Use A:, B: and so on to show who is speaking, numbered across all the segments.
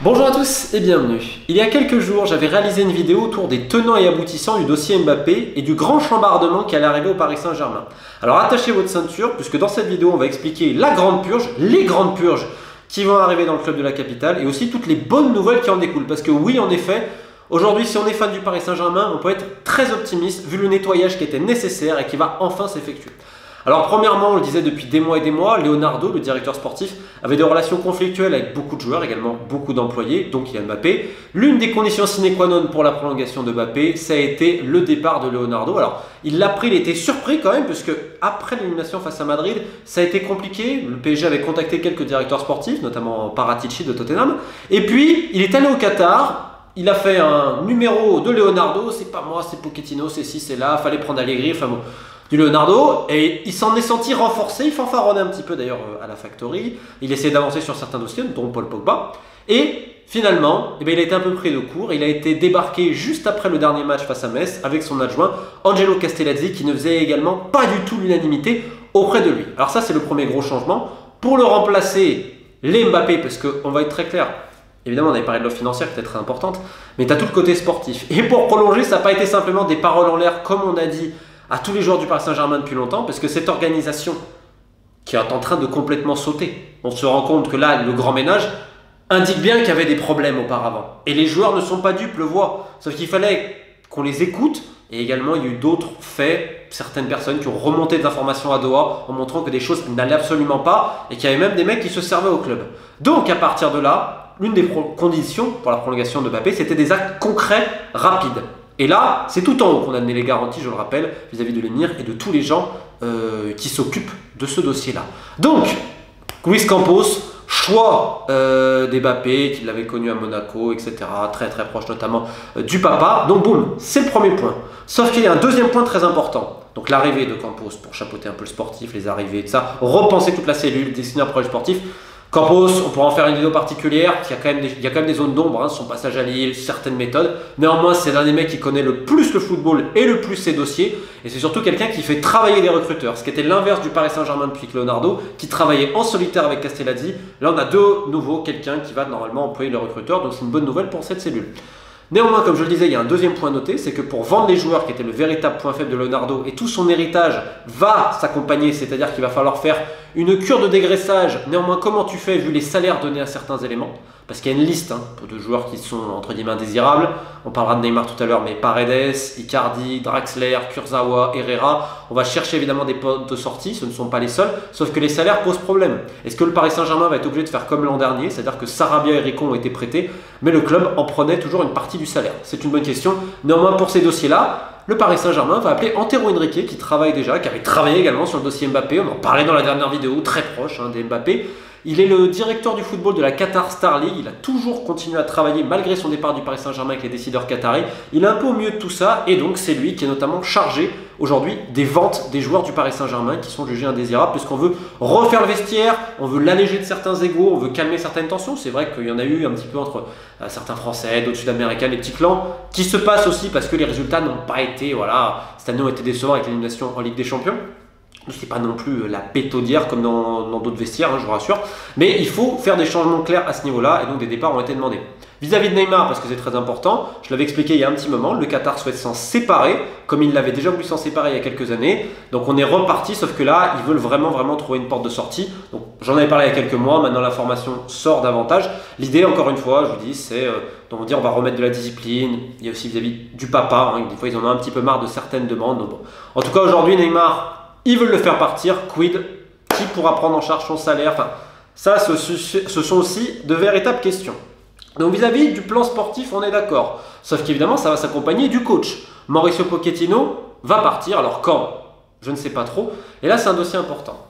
A: Bonjour à tous et bienvenue. Il y a quelques jours, j'avais réalisé une vidéo autour des tenants et aboutissants du dossier Mbappé et du grand chambardement qui allait arriver au Paris Saint-Germain. Alors attachez votre ceinture puisque dans cette vidéo, on va expliquer la grande purge, les grandes purges qui vont arriver dans le club de la capitale et aussi toutes les bonnes nouvelles qui en découlent. Parce que oui, en effet, aujourd'hui, si on est fan du Paris Saint-Germain, on peut être très optimiste vu le nettoyage qui était nécessaire et qui va enfin s'effectuer. Alors premièrement, on le disait depuis des mois et des mois, Leonardo, le directeur sportif, avait des relations conflictuelles avec beaucoup de joueurs, également beaucoup d'employés, donc il y a Mbappé. L'une des conditions sine qua non pour la prolongation de Mbappé, ça a été le départ de Leonardo. Alors il l'a pris, il était surpris quand même, puisque après l'élimination face à Madrid, ça a été compliqué. Le PSG avait contacté quelques directeurs sportifs, notamment Paratici de Tottenham. Et puis, il est allé au Qatar. Il a fait un numéro de Leonardo, c'est pas moi, c'est Pochettino, c'est ci, c'est là, fallait prendre Allegri, enfin bon, du Leonardo, et il s'en est senti renforcé, il fanfaronnait un petit peu d'ailleurs à la Factory, il essayait d'avancer sur certains dossiers, dont Paul Pogba, et finalement, il a été un peu pris de court, il a été débarqué juste après le dernier match face à Metz, avec son adjoint Angelo Castellazzi, qui ne faisait également pas du tout l'unanimité auprès de lui. Alors ça c'est le premier gros changement. Pour le remplacer, les Mbappé, parce qu'on va être très clair, évidemment, on avait parlé de l'offre financière qui était très importante, mais tu as tout le côté sportif. Et pour prolonger, ça n'a pas été simplement des paroles en l'air, comme on a dit à tous les joueurs du Paris Saint-Germain depuis longtemps, parce que cette organisation qui est en train de complètement sauter, on se rend compte que là, le grand ménage indique bien qu'il y avait des problèmes auparavant. Et les joueurs ne sont pas dupes, le voient. Sauf qu'il fallait qu'on les écoute, et également il y a eu d'autres faits, certaines personnes qui ont remonté des informations à Doha en montrant que des choses n'allaient absolument pas, et qu'il y avait même des mecs qui se servaient au club. Donc à partir de là, l'une des conditions pour la prolongation de Mbappé, c'était des actes concrets, rapides. Et là, c'est tout en haut qu'on a donné les garanties, je le rappelle, vis-à-vis de l'émir et de tous les gens qui s'occupent de ce dossier-là. Donc, Luis Campos, choix d'Mbappé, qu'il avait connu à Monaco, etc., très très proche notamment du papa. Donc boum, c'est le premier point. Sauf qu'il y a un deuxième point très important. Donc l'arrivée de Campos pour chapeauter un peu le sportif, les arrivées, tout ça, repenser toute la cellule, dessiner un projet sportif. Campos, on pourra en faire une vidéo particulière, il y a quand même des zones d'ombre, son passage à Lille, certaines méthodes. Néanmoins, c'est l'un des mecs qui connaît le plus le football et le plus ses dossiers. Et c'est surtout quelqu'un qui fait travailler les recruteurs, ce qui était l'inverse du Paris Saint-Germain depuis que Leonardo, qui travaillait en solitaire avec Castellazzi. Là, on a de nouveau quelqu'un qui va normalement employer les recruteurs, donc c'est une bonne nouvelle pour cette cellule. Néanmoins, comme je le disais, il y a un deuxième point noté, c'est que pour vendre les joueurs, qui était le véritable point faible de Leonardo, et tout son héritage va s'accompagner, c'est-à-dire qu'il va falloir faire une cure de dégraissage. Néanmoins, comment tu fais vu les salaires donnés à certains éléments? Parce qu'il y a une liste de joueurs qui sont entre guillemets indésirables. On parlera de Neymar tout à l'heure, mais Paredes, Icardi, Draxler, Kurzawa, Herrera. On va chercher évidemment des potes de sortie, ce ne sont pas les seuls, sauf que les salaires posent problème. Est-ce que le Paris Saint-Germain va être obligé de faire comme l'an dernier, c'est-à-dire que Sarabia et Rincon ont été prêtés, mais le club en prenait toujours une partie du salaire? C'est une bonne question. Néanmoins, pour ces dossiers-là, le Paris Saint-Germain va appeler Antero Henrique, qui travaille déjà, qui avait travaillé également sur le dossier Mbappé. On en parlait dans la dernière vidéo, très proche des Mbappé. Il est le directeur du football de la Qatar Star League. Il a toujours continué à travailler malgré son départ du Paris Saint-Germain avec les décideurs qataris. Il est un peu au milieu de tout ça et donc c'est lui qui est notamment chargé aujourd'hui des ventes des joueurs du Paris Saint-Germain qui sont jugés indésirables puisqu'on veut refaire le vestiaire, on veut l'alléger de certains égos, on veut calmer certaines tensions. C'est vrai qu'il y en a eu un petit peu entre certains Français, d'autres Sud-Américains, les petits clans qui se passent aussi parce que les résultats n'ont pas été, voilà, cette année ont été décevants avec l'élimination en Ligue des Champions. C'est pas non plus la pétaudière comme dans d'autres vestiaires, je vous rassure. Mais il faut faire des changements clairs à ce niveau-là et donc des départs ont été demandés. Vis-à-vis de Neymar, parce que c'est très important, je l'avais expliqué il y a un petit moment, le Qatar souhaite s'en séparer, comme il l'avait déjà voulu s'en séparer il y a quelques années. Donc on est reparti, sauf que là, ils veulent vraiment trouver une porte de sortie. Donc j'en avais parlé il y a quelques mois, maintenant l'information sort davantage. L'idée, encore une fois, je vous dis, c'est on va remettre de la discipline. Il y a aussi vis-à-vis du papa, des fois ils en ont un petit peu marre de certaines demandes. Donc, bon. En tout cas, aujourd'hui, Neymar, ils veulent le faire partir, quid? Qui pourra prendre en charge son salaire? Enfin, ça, ce sont aussi de véritables questions. Donc vis-à-vis du plan sportif, on est d'accord. Sauf qu'évidemment, ça va s'accompagner du coach. Mauricio Pochettino va partir, alors quand? Je ne sais pas trop. Et là, c'est un dossier important.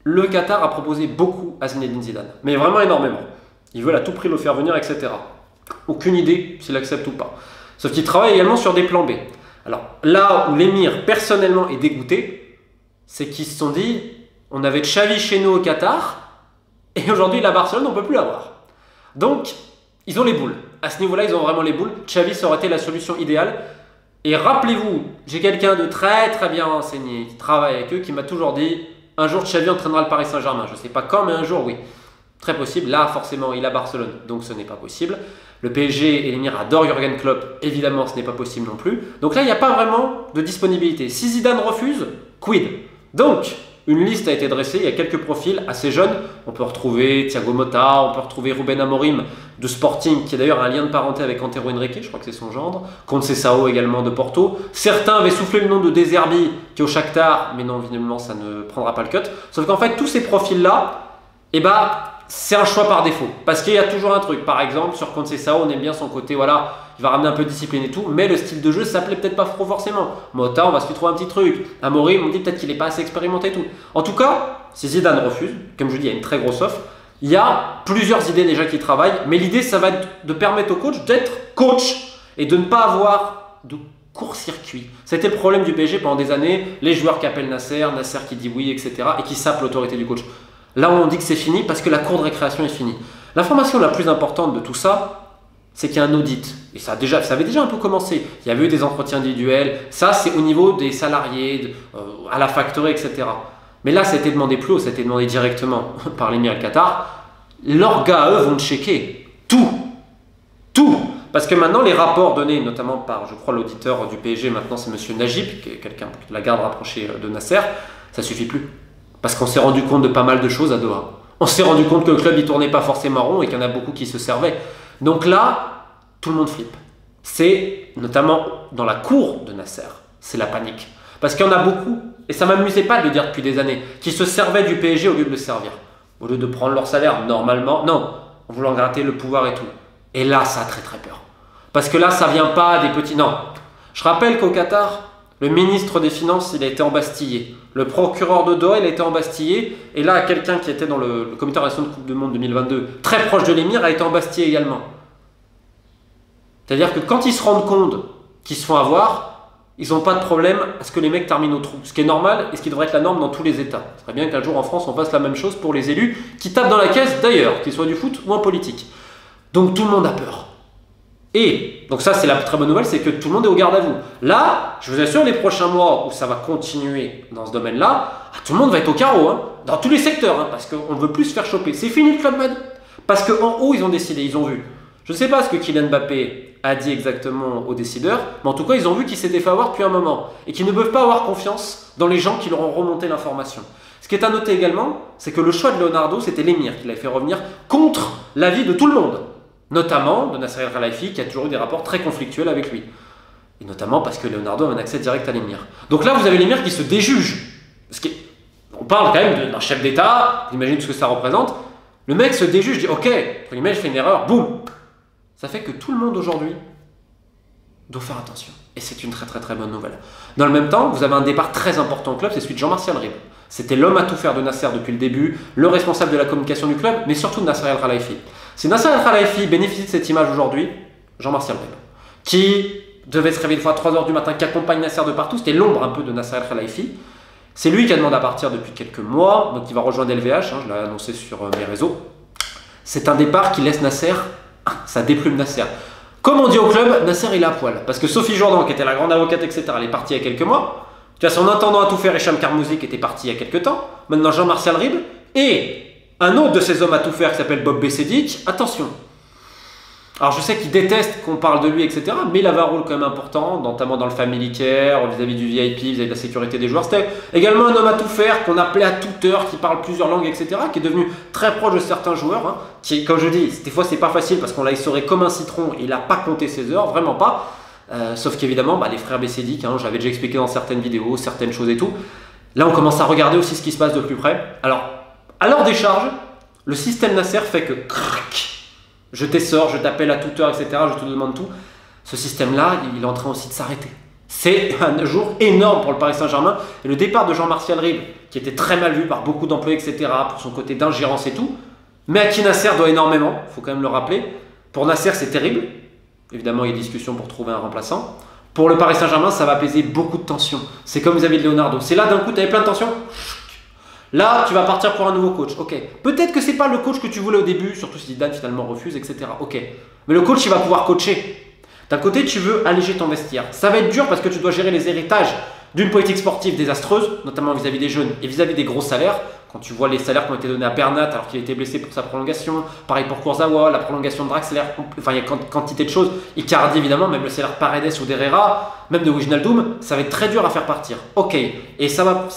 A: Le Qatar a proposé beaucoup à Zinedine Zidane, mais vraiment énormément. Ils veulent à tout prix le faire venir, etc. Aucune idée s'il accepte ou pas. Sauf qu'il travaille également sur des plans B. Alors là où l'émir personnellement est dégoûté, c'est qu'ils se sont dit, on avait Xavi chez nous au Qatar, et aujourd'hui, la Barcelone, on ne peut plus l'avoir. Donc, ils ont les boules. À ce niveau-là, ils ont vraiment les boules. Xavi, ça aurait été la solution idéale. Et rappelez-vous, j'ai quelqu'un de très bien renseigné, qui travaille avec eux, qui m'a toujours dit, un jour Xavi entraînera le Paris Saint-Germain. Je ne sais pas quand, mais un jour, oui. Très possible. Là, forcément, il a Barcelone, donc ce n'est pas possible. Le PSG et l'émir adorent Jürgen Klopp, évidemment, ce n'est pas possible non plus. Donc là, il n'y a pas vraiment de disponibilité. Si Zidane refuse, quid? Donc, une liste a été dressée, il y a quelques profils assez jeunes. On peut retrouver Thiago Motta, on peut retrouver Ruben Amorim de Sporting, qui est d'ailleurs un lien de parenté avec Antero Henrique, je crois que c'est son gendre. Conceição également de Porto. Certains avaient soufflé le nom de De Zerbi, qui est au Shakhtar, mais non, visiblement, ça ne prendra pas le cut. Sauf qu'en fait, tous ces profils-là, eh ben, c'est un choix par défaut. Parce qu'il y a toujours un truc. Par exemple, sur Conceição, on aime bien son côté, voilà, il va ramener un peu de discipline et tout, mais le style de jeu, ça plaît peut-être pas trop forcément. Motta, on va se lui trouver un petit truc. Amorim, on dit peut-être qu'il n'est pas assez expérimenté et tout. En tout cas, si Zidane refuse, comme je vous dis, il y a une très grosse offre, il y a plusieurs idées déjà qui travaillent, mais l'idée, ça va être de permettre au coach d'être coach et de ne pas avoir de court-circuit. C'était le problème du PSG pendant des années, les joueurs qui appellent Nasser, Nasser qui dit oui, etc. et qui sapent l'autorité du coach. Là, on dit que c'est fini parce que la cour de récréation est finie. L'information la plus importante de tout ça, c'est qu'il y a un audit. Et ça avait déjà un peu commencé. Il y avait eu des entretiens individuels. Ça, c'est au niveau des salariés, à la factory, etc. Mais là, ça a été demandé plus haut, ça a été demandé directement par l'émir Qatar. Leurs gars, eux, vont checker tout. Tout. Parce que maintenant, les rapports donnés, notamment par, je crois, l'auditeur du PSG, maintenant c'est M. Najib, qui est quelqu'un de la garde rapprochée de Nasser, ça suffit plus. Parce qu'on s'est rendu compte de pas mal de choses à Doha. On s'est rendu compte que le club, il tournait pas forcément rond et qu'il y en a beaucoup qui se servaient. Donc là, tout le monde flippe. C'est notamment dans la cour de Nasser, c'est la panique. Parce qu'il y en a beaucoup, et ça ne m'amusait pas de le dire depuis des années, qui se servaient du PSG au lieu de le servir. Au lieu de prendre leur salaire normalement, non, en voulant gratter le pouvoir et tout. Et là, ça a très très peur. Parce que là, ça vient pas des petits... Non. Je rappelle qu'au Qatar, le ministre des Finances, il a été embastillé. Le procureur de Doha, il a été embastillé. Et là, quelqu'un qui était dans le comité d'organisation de Coupe du Monde 2022, très proche de l'émir, a été embastillé également. C'est-à-dire que quand ils se rendent compte qu'ils se font avoir, ils n'ont pas de problème à ce que les mecs terminent au trou. Ce qui est normal et ce qui devrait être la norme dans tous les États. Ce serait bien qu'un jour en France, on fasse la même chose pour les élus qui tapent dans la caisse d'ailleurs, qu'ils soient du foot ou en politique. Donc tout le monde a peur. Et, donc ça c'est la très bonne nouvelle, c'est que tout le monde est au garde à vous. Là, je vous assure, les prochains mois où ça va continuer dans ce domaine-là, tout le monde va être au carreau, hein, dans tous les secteurs, hein, parce qu'on ne veut plus se faire choper. C'est fini le Club Med. Parce qu'en haut, ils ont décidé, ils ont vu. Je ne sais pas ce que Kylian Mbappé a dit exactement aux décideurs, mais en tout cas, ils ont vu qu'il s'était fait avoir depuis un moment et qu'ils ne peuvent pas avoir confiance dans les gens qui leur ont remonté l'information. Ce qui est à noter également, c'est que le choix de Leonardo, c'était l'émir qui l'avait fait revenir contre l'avis de tout le monde. Notamment de Nasser El-Khelaifi qui a toujours eu des rapports très conflictuels avec lui. Et notamment parce que Leonardo a un accès direct à l'émir. Donc là, vous avez l'émir qui se déjuge. On parle quand même d'un chef d'État, imaginez ce que ça représente. Le mec se déjuge, dit ok, je fais une erreur, boum. Ça fait que tout le monde aujourd'hui doit faire attention. Et c'est une très très très bonne nouvelle. Dans le même temps, vous avez un départ très important au club, c'est celui de Jean-Martial Ribes. C'était l'homme à tout faire de Nasser depuis le début, le responsable de la communication du club, mais surtout de Nasser El-Khelaifi. Si Nasser El-Khelaifi bénéficie de cette image aujourd'hui, Jean-Martial Ribes, qui devait se réveiller une fois à 3h du matin, qui accompagne Nasser de partout, c'était l'ombre un peu de Nasser El-Khelaifi. C'est lui qui a demandé à partir depuis quelques mois, donc il va rejoindre LVH, je l'ai annoncé sur mes réseaux. C'est un départ qui laisse Nasser, ça déplume Nasser. Comme on dit au club, Nasser il est à poil. Parce que Sophie Jourdan, qui était la grande avocate, etc., elle est partie il y a quelques mois. Tu as son intendant à tout faire, Hicham Karmouzi, qui était parti il y a quelques temps. Maintenant Jean-Martial Ribes. Et un autre de ces hommes à tout faire qui s'appelle Bob Bessedic. Attention. Alors je sais qu'il déteste qu'on parle de lui, etc. Mais il avait un rôle quand même important, notamment dans le family care, vis-à-vis du VIP, vis-à-vis de la sécurité des joueurs. C'était également un homme à tout faire, qu'on appelait à toute heure, qui parle plusieurs langues, etc. Qui est devenu très proche de certains joueurs. Hein, qui, comme je dis, des fois c'est pas facile parce qu'on l'a essoré comme un citron. Il n'a pas compté ses heures, vraiment pas. Sauf qu'évidemment, les frères Bessedic, hein, j'avais déjà expliqué dans certaines vidéos, certaines choses et tout. Là on commence à regarder aussi ce qui se passe de plus près. Alors, à leur décharge, le système Nasser fait que je t'essore, je t'appelle à toute heure, etc. Je te demande tout. Ce système-là, il est en train aussi de s'arrêter. C'est un jour énorme pour le Paris Saint-Germain. Et le départ de Jean-Martial Ribes, qui était très mal vu par beaucoup d'employés, etc., pour son côté d'ingérence et tout, mais à qui Nasser doit énormément, il faut quand même le rappeler. Pour Nasser, c'est terrible. Évidemment, il y a des discussions pour trouver un remplaçant. Pour le Paris Saint-Germain, ça va apaiser beaucoup de tensions. C'est comme vous avez de Leonardo. C'est là, d'un coup, tu avais plein de tensions. Là, tu vas partir pour un nouveau coach. Ok. Peut-être que c'est pas le coach que tu voulais au début, surtout si Zidane finalement refuse, etc. Ok. Mais le coach, il va pouvoir coacher. D'un côté, tu veux alléger ton vestiaire. Ça va être dur parce que tu dois gérer les héritages d'une politique sportive désastreuse, notamment vis-à-vis des jeunes et vis-à-vis des gros salaires Quand tu vois les salaires qui ont été donnés à Bernat alors qu'il a été blessé pour sa prolongation, pareil pour Kurzawa, la prolongation de Draxler, enfin il y a quantité de choses. Icardi évidemment, même le salaire Paredes ou d'Herrera, même de Wijnaldum, ça va être très dur à faire partir. Ok, et ça va,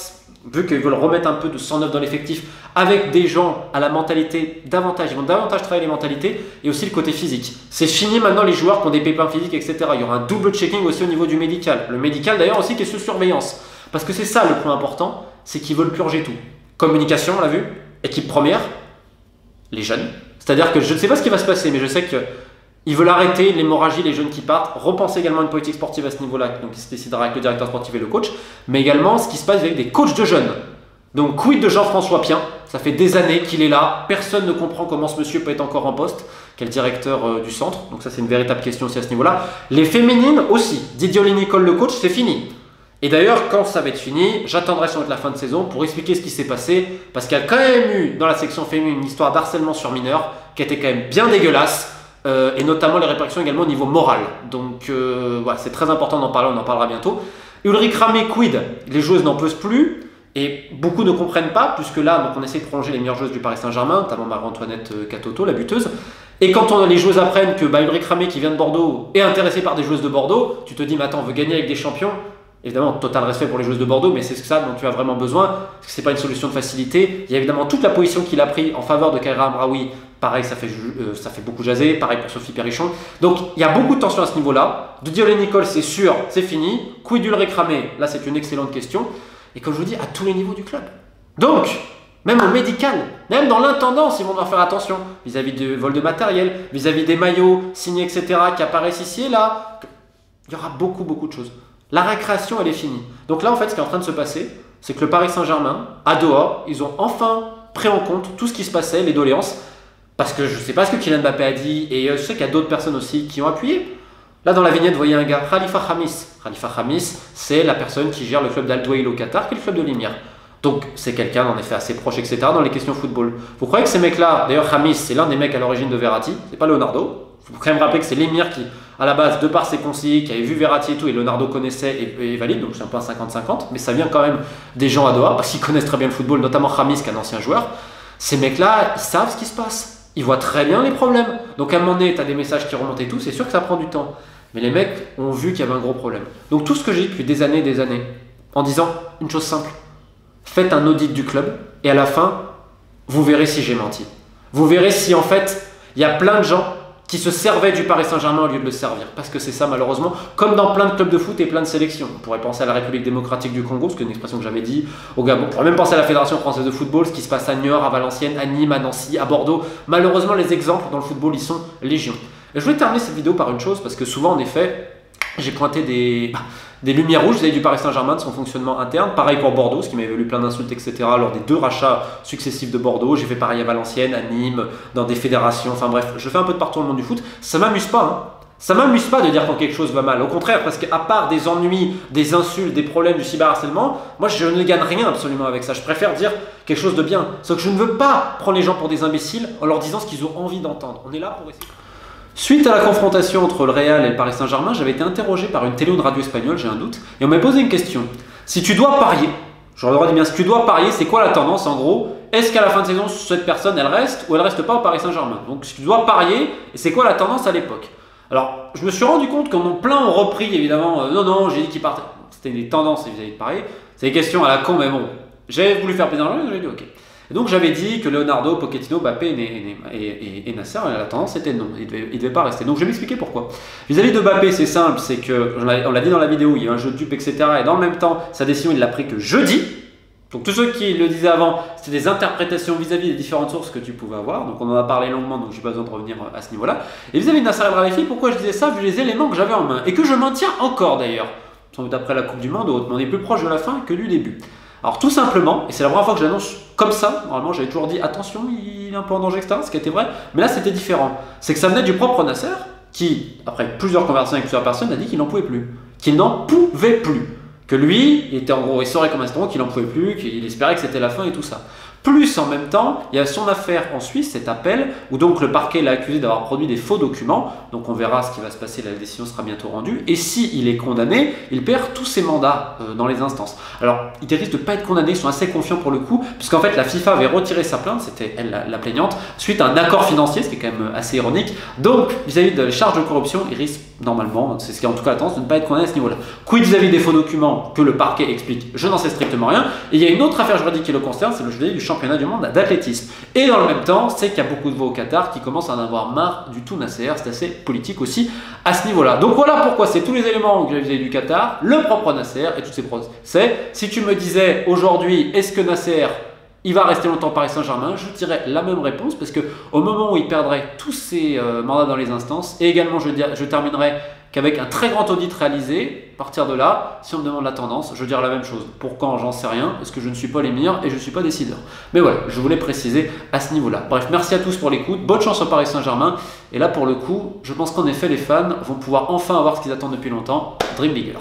A: vu qu'ils veulent remettre un peu de sang neuf dans l'effectif, avec des gens à la mentalité davantage, ils vont davantage travailler les mentalités et aussi le côté physique. C'est fini maintenant les joueurs qui ont des pépins physiques, etc. Il y aura un double checking aussi au niveau du médical. Le médical d'ailleurs aussi qui est sous surveillance. Parce que c'est ça le point important, c'est qu'ils veulent purger tout. Communication, on l'a vu, équipe première, les jeunes. C'est-à-dire que je ne sais pas ce qui va se passer, mais je sais qu'ils veulent arrêter l'hémorragie, les jeunes qui partent, repenser également une politique sportive à ce niveau-là, donc qui se décidera avec le directeur sportif et le coach, mais également ce qui se passe avec des coachs de jeunes. Donc quid de Jean-François Pien, ça fait des années qu'il est là, personne ne comprend comment ce monsieur peut être encore en poste, qui est le directeur du centre, donc ça c'est une véritable question aussi à ce niveau-là. Les féminines aussi, Didier Nicole le coach, c'est fini. Et d'ailleurs, quand ça va être fini, j'attendrai sans doute la fin de saison pour expliquer ce qui s'est passé, parce qu'il y a quand même eu dans la section féminine une histoire d'harcèlement sur mineurs qui était quand même bien dégueulasse, et notamment les répercussions également au niveau moral. Donc voilà, c'est très important d'en parler, on en parlera bientôt. Ulrich Ramé, quid, les joueuses n'en peuvent plus, et beaucoup ne comprennent pas, puisque là, donc on essaie de prolonger les meilleures joueuses du Paris Saint-Germain, notamment Marie-Antoinette Katoto, la buteuse. Et quand les joueuses apprennent que Ulrich Ramé, qui vient de Bordeaux, est intéressé par des joueuses de Bordeaux, tu te dis, mais attends, on veut gagner avec des champions. Évidemment, total respect pour les joueuses de Bordeaux, mais c'est ça dont tu as vraiment besoin, parce que ce n'est pas une solution de facilité. Il y a évidemment toute la position qu'il a pris en faveur de Kaira Amraoui. Pareil, ça fait beaucoup jaser. Pareil pour Sophie Perrichon. Donc, il y a beaucoup de tension à ce niveau-là. Didier Nicole, c'est sûr, c'est fini. Quid d'Ulrich Ramé, là, c'est une excellente question. Et comme je vous dis, à tous les niveaux du club. Donc, même au médical, même dans l'intendance, ils vont devoir faire attention vis-à-vis du vol de matériel, vis-à-vis des maillots signés, etc., qui apparaissent ici et là. Il y aura beaucoup de choses. La récréation, elle est finie. Donc là, en fait, ce qui est en train de se passer, c'est que le Paris Saint-Germain, à Doha, ils ont enfin pris en compte tout ce qui se passait, les doléances, parce que je ne sais pas ce que Kylian Mbappé a dit, et je sais qu'il y a d'autres personnes aussi qui ont appuyé. Là, dans la vignette, vous voyez un gars, Khalifa Khamis. Khalifa Khamis, c'est la personne qui gère le club d'Al Dwail au Qatar, qui est le club de l'Émir. Donc, c'est quelqu'un, en effet, assez proche, etc., dans les questions football. Vous croyez que ces mecs-là, d'ailleurs, Khamis, c'est l'un des mecs à l'origine de Verratti, c'est pas Leonardo. Il faut quand même rappeler que c'est l'Émir qui, à la base, de par ses conseillers, qui avait vu Verratti et tout, et Leonardo connaissait et valide, donc c'est un peu un 50-50, mais ça vient quand même des gens à Doha, parce qu'ils connaissent très bien le football, notamment Khamis, qui est un ancien joueur. Ces mecs-là, ils savent ce qui se passe. Ils voient très bien les problèmes. Donc à un moment donné, tu as des messages qui remontent et tout, c'est sûr que ça prend du temps. Mais les mecs ont vu qu'il y avait un gros problème. Donc tout ce que j'ai dit depuis des années, en disant une chose simple, faites un audit du club, et à la fin, vous verrez si j'ai menti. Vous verrez si en fait, il y a plein de gens qui se servaient du Paris Saint-Germain au lieu de le servir. Parce que c'est ça malheureusement, comme dans plein de clubs de foot et plein de sélections. On pourrait penser à la République démocratique du Congo, c'est une expression que j'avais dit, au Gabon. On pourrait même penser à la Fédération française de football, ce qui se passe à Niort, à Valenciennes, à Nîmes, à Nancy, à Bordeaux. Malheureusement, les exemples dans le football, ils sont légion. Et je voulais terminer cette vidéo par une chose, parce que souvent, en effet, j'ai pointé des lumières rouges vis-à-vis du Paris Saint-Germain, de son fonctionnement interne. Pareil pour Bordeaux, ce qui m'avait valu plein d'insultes, etc. lors des 2 rachats successifs de Bordeaux. J'ai fait pareil à Valenciennes, à Nîmes, dans des fédérations. Enfin bref, je fais un peu de partout dans le monde du foot. Ça m'amuse pas, hein. Ça m'amuse pas de dire quand quelque chose va mal. Au contraire, parce qu'à part des ennuis, des insultes, des problèmes, du cyberharcèlement, moi je ne gagne rien absolument avec ça. Je préfère dire quelque chose de bien. Sauf que je ne veux pas prendre les gens pour des imbéciles en leur disant ce qu'ils ont envie d'entendre. On est là pour essayer. Suite à la confrontation entre le Real et le Paris Saint-Germain, j'avais été interrogé par une télé ou une radio espagnole, j'ai un doute, et on m'a posé une question. Si tu dois parier, j'aurais le droit de dire bien, si tu dois parier, c'est quoi la tendance en gros? Est-ce qu'à la fin de saison, cette personne, elle reste ou elle reste pas au Paris Saint-Germain? Donc si tu dois parier, c'est quoi la tendance à l'époque? Alors, je me suis rendu compte qu'en plein ont repris, évidemment, non, j'ai dit qu'il partait. C'était des tendances vis-à-vis de Paris. C'est des questions à la con, mais bon, j'avais voulu faire plaisir à j'ai dit ok. Et donc j'avais dit que Leonardo, Pochettino, Mbappé et Nasser, la tendance était non, il devait pas rester. Donc je vais m'expliquer pourquoi. Vis-à-vis de Mbappé, c'est simple, c'est que, on l'a dit dans la vidéo, il y a eu un jeu de dupes, etc. Et dans le même temps, sa décision, il l'a pris que jeudi. Donc tous ceux qui le disaient avant, c'était des interprétations vis-à-vis des différentes sources que tu pouvais avoir. Donc on en a parlé longuement, donc j'ai pas besoin de revenir à ce niveau-là. Et vis-à-vis de Nasser El Khelaifi, pourquoi je disais ça? Vu les éléments que j'avais en main, et que je maintiens encore d'ailleurs. Sans doute après la Coupe du Monde ou autre, mais on est plus proche de la fin que du début. Alors tout simplement, et c'est la première fois que je l'annonce comme ça, normalement j'avais toujours dit attention, il est un peu en danger, etc., ce qui était vrai, mais là c'était différent. C'est que ça venait du propre Nasser, qui, après plusieurs conversations avec plusieurs personnes, a dit qu'il n'en pouvait plus. Qu'il n'en pouvait plus. Que lui, il était en gros essoré comme un citron, qu'il n'en pouvait plus, qu'il espérait que c'était la fin et tout ça. Plus en même temps, il y a son affaire en Suisse, cet appel, où donc le parquet l'a accusé d'avoir produit des faux documents. Donc on verra ce qui va se passer, la décision sera bientôt rendue. Et s'il est condamné, il perd tous ses mandats dans les instances. Alors, il risque de ne pas être condamné, ils sont assez confiants pour le coup, puisqu'en fait la FIFA avait retiré sa plainte, c'était elle la plaignante, suite à un accord financier, ce qui est quand même assez ironique. Donc, vis-à-vis de charges de corruption, il risque normalement, c'est ce qui est en tout cas la tendance, de ne pas être condamné à ce niveau-là. Quid vis-à-vis des faux documents que le parquet explique, je n'en sais strictement rien. Et il y a une autre affaire juridique qui le concerne, c'est le jury du championnat du monde d'athlétisme. Et dans le même temps, c'est qu'il y a beaucoup de voix au Qatar qui commencent à en avoir marre du tout Nasser, c'est assez politique aussi à ce niveau-là. Donc voilà pourquoi c'est tous les éléments que j'ai vis-à-vis du Qatar, le propre Nasser et toutes ses procès. Si tu me disais aujourd'hui, est-ce que Nasser il va rester longtemps au Paris Saint-Germain, je dirais la même réponse parce que au moment où il perdrait tous ses mandats dans les instances, et également je terminerai qu'avec un très grand audit réalisé, à partir de là, si on me demande la tendance, je dirais la même chose. Pour quand, j'en sais rien, parce que je ne suis pas l'émir et je ne suis pas décideur. Mais voilà, je voulais préciser à ce niveau-là. Bref, merci à tous pour l'écoute, bonne chance au Paris Saint-Germain. Et là, pour le coup, je pense qu'en effet, les fans vont pouvoir enfin avoir ce qu'ils attendent depuis longtemps, Dream Bigger.